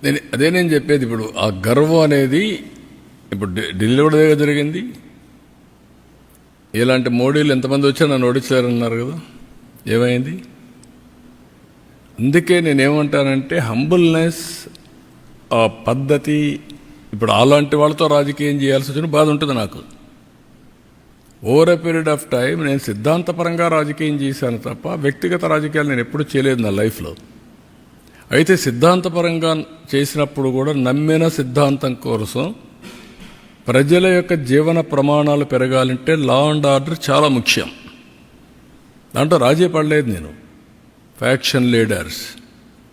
నేను చెప్పేది. ఇప్పుడు ఆ గర్వం అనేది ఇప్పుడు ఢిల్లీలో కూడా జరిగింది. ఇలాంటి మోడీలు ఎంతమంది వచ్చా నన్ను ఓడించారన్నారు కదా, ఏమైంది? అందుకే నేనేమంటానంటే హంబుల్నెస్, ఆ పద్ధతి. ఇప్పుడు అలాంటి వాళ్ళతో రాజకీయం చేయాల్సి వచ్చిన బాధ ఉంటుంది నాకు. Over a period of time నేను సిద్ధాంతపరంగా రాజకీయం చేశాను తప్ప వ్యక్తిగత రాజకీయాలు నేను ఎప్పుడు చేయలేదు నా లైఫ్లో. అయితే సిద్ధాంతపరంగా చేసినప్పుడు కూడా నమ్మిన సిద్ధాంతం కోసం ప్రజల యొక్క జీవన ప్రమాణాలు పెరగాలంటే లా అండ్ ఆర్డర్ చాలా ముఖ్యం. దాంట్లో రాజీ పడలేదు నేను. Faction leaders,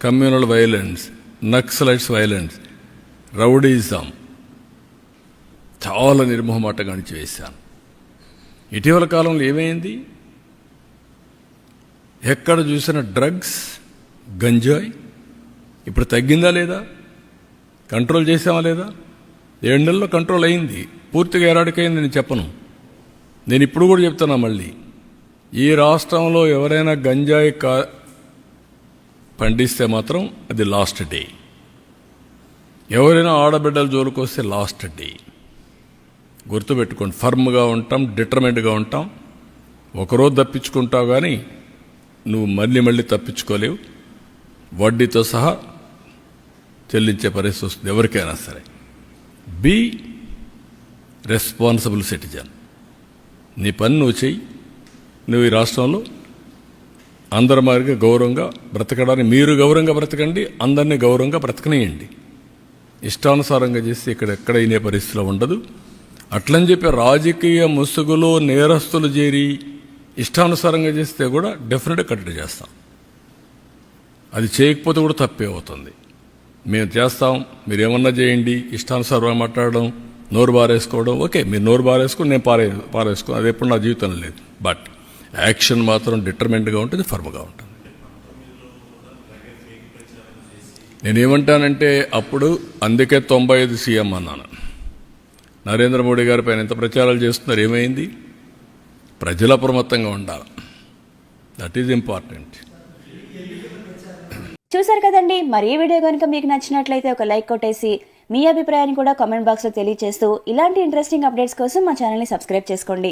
communal violence, Naxalites violence, rowdyism చాలా నిర్మోహమాటంగా అణిచివేశాను. ఇటీవల కాలంలో ఏమైంది? ఎక్కడ చూసిన డ్రగ్స్, గంజాయి. ఇప్పుడు తగ్గిందా లేదా? కంట్రోల్ చేసామా లేదా? 7 నెలల్లో కంట్రోల్ అయింది. పూర్తిగా ఎరాడికైంది నేను చెప్పను. నేను ఇప్పుడు కూడా చెప్తున్నా మళ్ళీ, ఈ రాష్ట్రంలో ఎవరైనా గంజాయి పండిస్తే మాత్రం అది లాస్ట్ డే. ఎవరైనా ఆడబిడ్డల జోలికి వస్తే లాస్ట్ డే. గుర్తుపెట్టుకోండి, ఫర్మ్గా ఉంటాం, డిటర్మెంట్గా ఉంటాం. ఒకరోజు తప్పించుకుంటావు కానీ నువ్వు మళ్ళీ తప్పించుకోలేవు. వడ్డీతో సహా చెల్లించే పరిస్థితి వస్తుంది ఎవరికైనా సరే. Be responsible citizen. నీ పని నువ్వు చెయ్యి. నువ్వు ఈ రాష్ట్రంలో అందరి మాదిరిగా గౌరవంగా బ్రతకడానికి మీరు గౌరవంగా బ్రతకండి, అందరినీ గౌరవంగా బ్రతకనియండి. ఇష్టానుసారంగా చేస్తే ఇక్కడ ఎక్కడ అయినే పరిస్థితిలో ఉండదు. అట్లని చెప్పి రాజకీయ ముసుగులో నేరస్తులు చేరి ఇష్టానుసారంగా చేస్తే కూడా డెఫినెట్గా కట్టడి చేస్తాం. అది చేయకపోతే కూడా తప్పే అవుతుంది. మేము చేస్తాం, మీరేమన్నా చేయండి. ఇష్టానుసారంగా మాట్లాడడం, నోరు బారేసుకోవడం, ఓకే, మీరు నోరు బారేసుకుని నేను పారేసుకో, అది ఎప్పుడు నా జీవితంలో లేదు. బట్ యాక్షన్ మాత్రం డిటర్మెంట్గా ఉంటుంది, ఫర్మ్గా ఉంటుంది. నేనేమంటానంటే అప్పుడు అందుకే 95 సీఎం అన్నాను. నరేంద్ర మోడీ గారి పైన ఎంత ప్రచారాలు చేస్తున్నారు, ఏమైంది? ప్రజల అప్రమత్తంగా ఉండాలి. That is important. చూసారు కదండి. మరి ఈ వీడియో కనుక మీకు నచ్చినట్లయితే ఒక లైక్ కొట్టేసి మీ అభిప్రాయాన్ని కూడా కామెంట్ బాక్స్లో తెలియజేస్తూ ఇలాంటి ఇంట్రెస్టింగ్ అప్డేట్స్ కోసం మా ఛానల్ని సబ్స్క్రైబ్ చేసుకోండి.